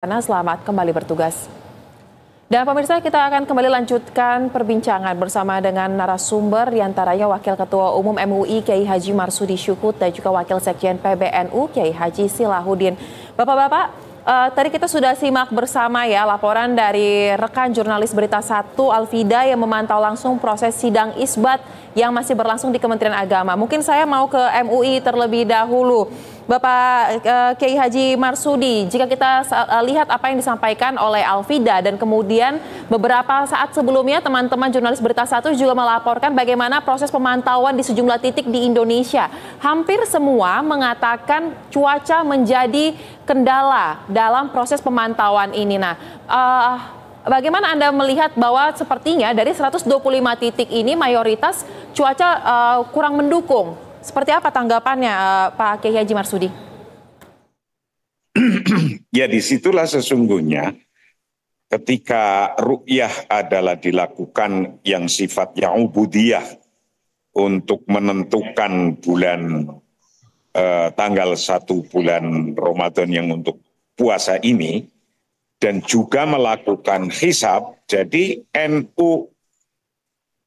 Selamat kembali bertugas. Dan pemirsa, kita akan kembali lanjutkan perbincangan bersama dengan narasumber, diantaranya Wakil Ketua Umum MUI Kiai Haji Marsudi Syukur dan juga Wakil Sekjen PBNU Kiai Haji Silahuddin. Bapak-bapak, tadi kita sudah simak bersama ya laporan dari rekan jurnalis Berita 1 Alvida yang memantau langsung proses sidang isbat yang masih berlangsung di Kementerian Agama. Mungkin saya mau ke MUI terlebih dahulu. Bapak Kiai Haji Marsudi, jika kita lihat apa yang disampaikan oleh Alvida dan kemudian beberapa saat sebelumnya teman-teman jurnalis Berita 1 juga melaporkan bagaimana proses pemantauan di sejumlah titik di Indonesia. Hampir semua mengatakan cuaca menjadi kendala dalam proses pemantauan ini. Nah, bagaimana Anda melihat bahwa sepertinya dari 125 titik ini mayoritas cuaca kurang mendukung? Seperti apa tanggapannya Pak Kiai Haji Marsudi? Ya, disitulah sesungguhnya ketika ru'yah adalah dilakukan yang sifatnya ubudiyah untuk menentukan bulan tanggal 1 bulan Ramadan yang untuk puasa ini, dan juga melakukan hisab. Jadi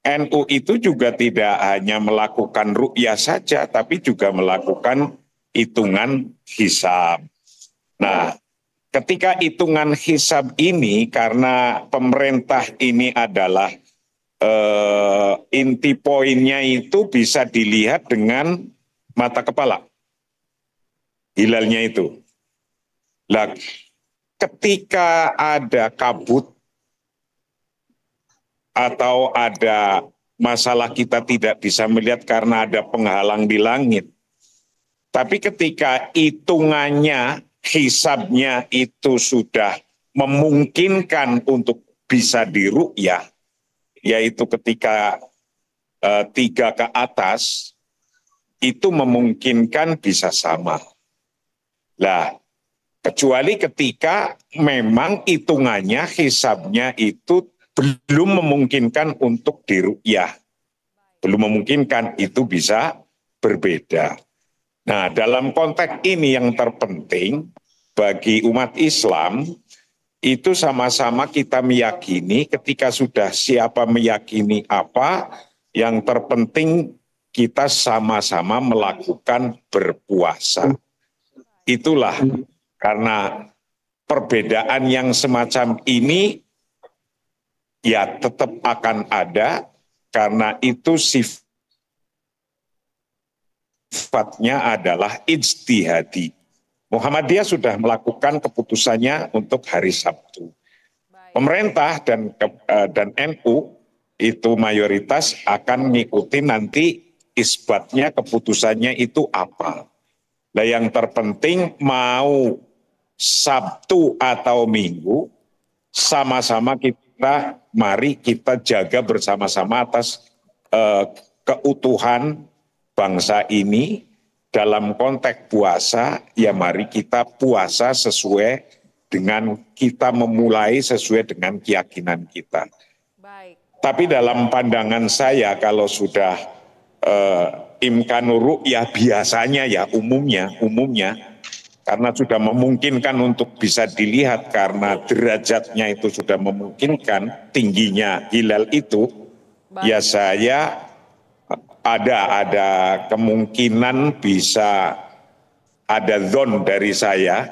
NU itu juga tidak hanya melakukan ru'yah saja, tapi juga melakukan hitungan hisab. Nah, ketika hitungan hisab ini, karena pemerintah ini adalah inti poinnya itu bisa dilihat dengan mata kepala, hilalnya itu. Nah, ketika ada kabut atau ada masalah kita tidak bisa melihat karena ada penghalang di langit. Tapi ketika hitungannya, hisabnya itu sudah memungkinkan untuk bisa diru'yah, yaitu ketika 3 ke atas, itu memungkinkan bisa sama. Lah, kecuali ketika memang hitungannya, hisabnya itu belum memungkinkan untuk diru'yah. Belum memungkinkan, itu bisa berbeda. Nah, dalam konteks ini yang terpenting bagi umat Islam, itu sama-sama kita meyakini ketika sudah siapa meyakini apa, yang terpenting kita sama-sama melakukan berpuasa. Itulah karena perbedaan yang semacam ini ya tetap akan ada, karena itu sifatnya adalah ijtihadi. Muhammadiyah sudah melakukan keputusannya untuk hari Sabtu. Pemerintah dan NU itu mayoritas akan mengikuti nanti isbatnya, keputusannya itu apa. Nah, yang terpenting mau Sabtu atau Minggu, sama-sama mari kita jaga bersama-sama atas keutuhan bangsa ini. Dalam konteks puasa, ya mari kita puasa sesuai dengan kita memulai sesuai dengan keyakinan kita. Baik. Tapi dalam pandangan saya, kalau sudah imkanur ru'yah biasanya ya umumnya karena sudah memungkinkan untuk bisa dilihat, karena derajatnya itu sudah memungkinkan tingginya hilal itu. Baik. Ya saya ada kemungkinan bisa ada zon dari saya,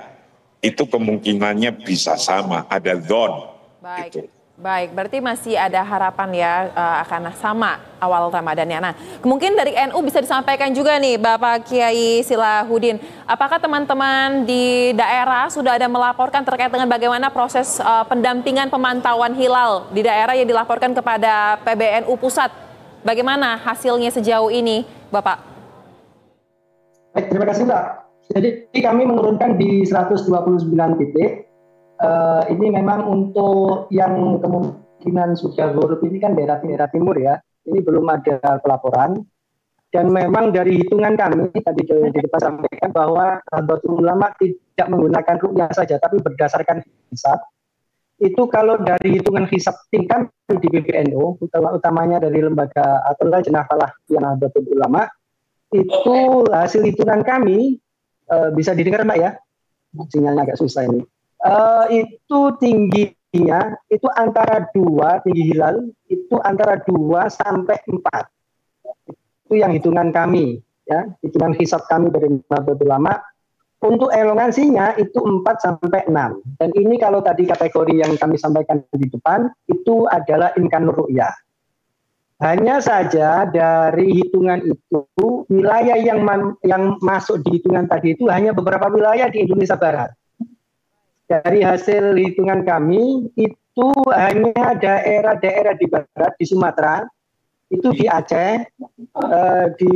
itu kemungkinannya bisa sama, ada zon. Baik. Gitu. Baik, berarti masih ada harapan ya akan sama awal Ramadannya. Nah, mungkin dari NU bisa disampaikan juga nih Bapak Kiai Silahuddin, apakah teman-teman di daerah sudah ada melaporkan terkait dengan bagaimana proses pendampingan pemantauan hilal di daerah yang dilaporkan kepada PBNU Pusat? Bagaimana hasilnya sejauh ini, Bapak? Baik, terima kasih Mbak. Jadi kami menurunkan di 129 titik. Ini memang untuk yang kemungkinan sudah huruf ini kan daerah timur ya. Ini belum ada pelaporan. Dan memang dari hitungan kami, tadi kita sampaikan bahwa Nahdlatul Ulama tidak menggunakan ru'yah saja, tapi berdasarkan hisab. Itu kalau dari hitungan hisab tim kami di PBNU, utamanya dari lembaga atau Lajnah Falahiyah Nahdlatul Ulama, itu hasil hitungan kami bisa didengar Mbak ya? Sinyalnya agak susah ini. Itu tingginya itu antara 2, tinggi hilal itu antara 2 sampai 4. Itu yang hitungan kami, ya, hitungan hisab kami dari Nahdlatul Ulama. Untuk elongasinya itu 4 sampai 6. Dan ini kalau tadi kategori yang kami sampaikan di depan itu adalah imkanur ru'yah. Hanya saja dari hitungan itu wilayah yang masuk di hitungan tadi itu hanya beberapa wilayah di Indonesia Barat. Dari hasil hitungan kami itu hanya daerah-daerah di barat, di Sumatera, itu di Aceh, di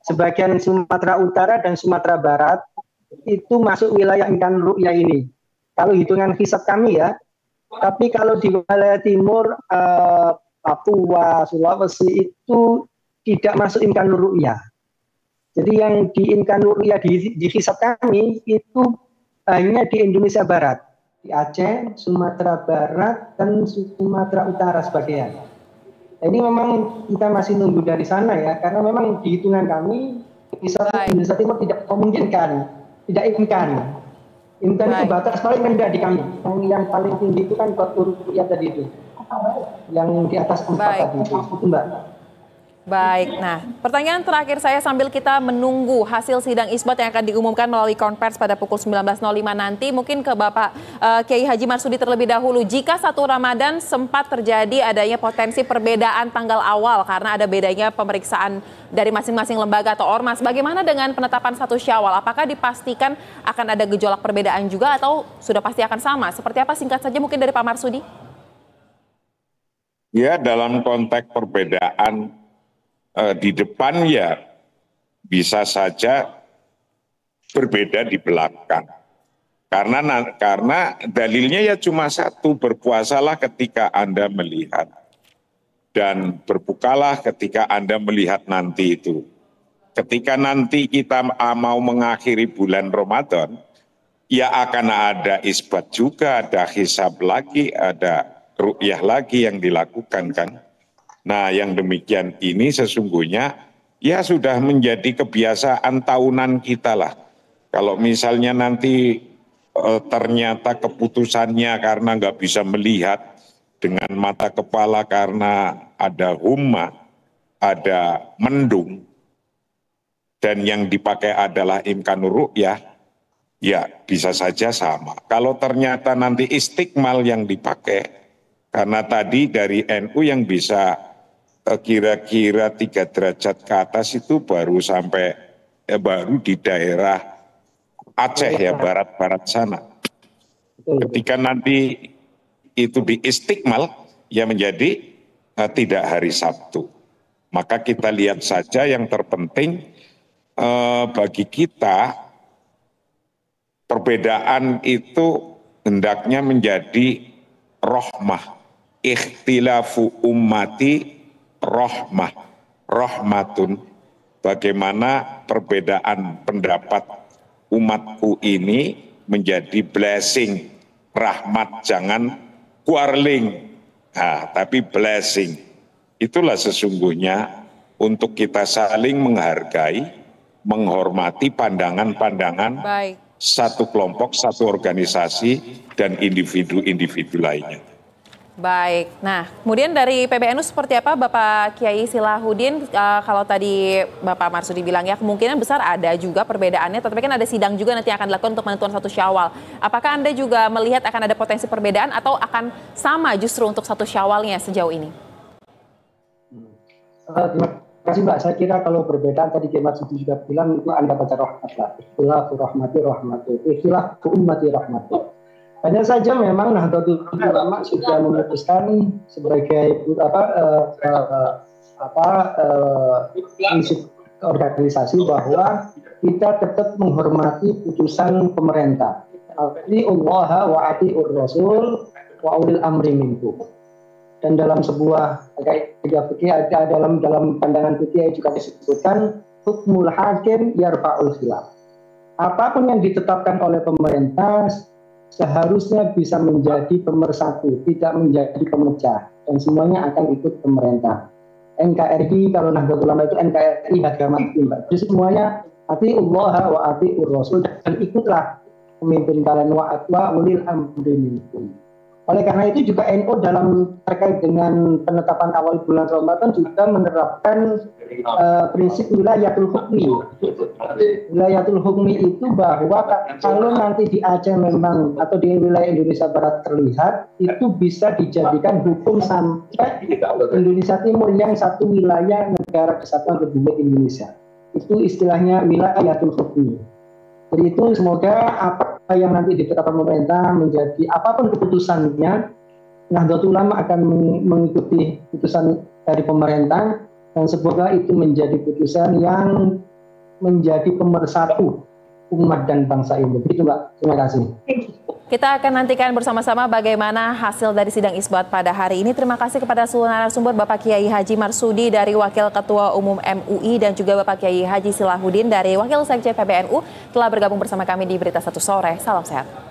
sebagian Sumatera Utara dan Sumatera Barat itu masuk wilayah imkanur ru'yah ini. Kalau hitungan hisab kami ya, tapi kalau di wilayah timur, Papua, Sulawesi itu tidak masuk imkanur ru'yah. Jadi yang di imkanur ru'yah di hisab kami itu hanya di Indonesia Barat, di Aceh, Sumatera Barat, dan Sumatera Utara sebagian. Ini memang kita masih nunggu dari sana ya, karena memang di hitungan kami Indonesia Timur tidak memungkinkan, tidak imkan. Imkan itu batas paling rendah di kami. Yang paling tinggi itu kan Batu Ruqyah tadi itu, yang di atas 4 tadi itu, Mbak. Baik, nah pertanyaan terakhir saya sambil kita menunggu hasil sidang isbat yang akan diumumkan melalui konvers pada pukul 19.05 nanti, mungkin ke Bapak Kiai Haji Marsudi terlebih dahulu. Jika 1 Ramadan sempat terjadi adanya potensi perbedaan tanggal awal karena ada bedanya pemeriksaan dari masing-masing lembaga atau ormas, bagaimana dengan penetapan 1 Syawal? Apakah dipastikan akan ada gejolak perbedaan juga atau sudah pasti akan sama? Seperti apa, singkat saja mungkin dari Pak Marsudi? Ya, dalam konteks perbedaan di depan ya bisa saja berbeda di belakang. Karena dalilnya ya cuma satu, berpuasalah ketika Anda melihat dan berbukalah ketika Anda melihat nanti itu. Ketika nanti kita mau mengakhiri bulan Ramadan, ya akan ada isbat juga, ada hisab lagi, ada ru'yah lagi yang dilakukan kan. Nah, yang demikian ini sesungguhnya ya sudah menjadi kebiasaan tahunan kita lah. Kalau misalnya nanti ternyata keputusannya karena nggak bisa melihat dengan mata kepala karena ada humma, ada mendung, dan yang dipakai adalah imkanur ru'yah, ya bisa saja sama. Kalau ternyata nanti istiqmal yang dipakai, karena tadi dari NU yang bisa kira-kira 3 derajat ke atas itu baru sampai baru di daerah Aceh ya, barat-barat sana. Ketika nanti itu di istiqmal ya menjadi tidak hari Sabtu. Maka kita lihat saja yang terpenting bagi kita perbedaan itu hendaknya menjadi rahmah. Ikhtilafu ummati rahmatun, bagaimana perbedaan pendapat umatku ini menjadi blessing, rahmat, jangan quarreling, tapi blessing. Itulah sesungguhnya untuk kita saling menghargai, menghormati pandangan-pandangan satu kelompok, satu organisasi, dan individu-individu lainnya. Baik, nah kemudian dari PBNU seperti apa Bapak Kiai Silahuddin? Kalau tadi Bapak Marsudi bilang ya kemungkinan besar ada juga perbedaannya, tetapi kan ada sidang juga nanti yang akan dilakukan untuk penentuan 1 Syawal. Apakah Anda juga melihat akan ada potensi perbedaan atau akan sama justru untuk 1 Syawalnya sejauh ini? Terima kasih Mbak, saya kira kalau perbedaan tadi Kiai Marsudi juga bilang itu Anda baca rahmat lah. Ikhtilafu rahmati, ikhtilafu ummati rahmati. Hanya saja memang Nahdlatul Ulama sudah memutuskan sebagai organisasi bahwa kita tetap menghormati putusan pemerintah. Atiullah wa atiur rasul wa ulil amri minkum. Dan dalam sebuah fikih dalam pandangan fikih juga disebutkan hukmul hakim yarfa'ul khilaf. Apapun yang ditetapkan oleh pemerintah seharusnya bisa menjadi pemersatu, tidak menjadi pemecah, dan semuanya akan ikut pemerintah. NKRI, kalau Nahdlatul Ulama itu NKRI harga mati Mbak. Jadi semuanya atiullah wa atiur rasul, dan ikutlah pemimpin kalian wa ulil amri minkum. Oleh karena itu juga NU dalam terkait dengan penetapan awal bulan Ramadan juga menerapkan prinsip wilayatul hukmi. Wilayatul hukmi itu bahwa kalau nanti di Aceh memang atau di wilayah Indonesia Barat terlihat, itu bisa dijadikan hukum sampai Indonesia Timur yang satu wilayah negara kesatuan Republik Indonesia. Itu istilahnya wilayatul hukmi. Jadi itu semoga apa yang nanti ditetapkan pemerintah menjadi apapun keputusannya, Nahdlatul Ulama akan mengikuti putusan dari pemerintah dan semoga itu menjadi putusan yang menjadi pemersatu umat dan bangsa ini. Begitu Mbak, terima kasih. Kita akan nantikan bersama-sama bagaimana hasil dari sidang isbat pada hari ini. Terima kasih kepada seluruh narasumber Bapak Kiai Haji Marsudi dari Wakil Ketua Umum MUI dan juga Bapak Kiai Haji Silahuddin dari Wakil Sekjen PBNU telah bergabung bersama kami di Berita Satu Sore. Salam sehat.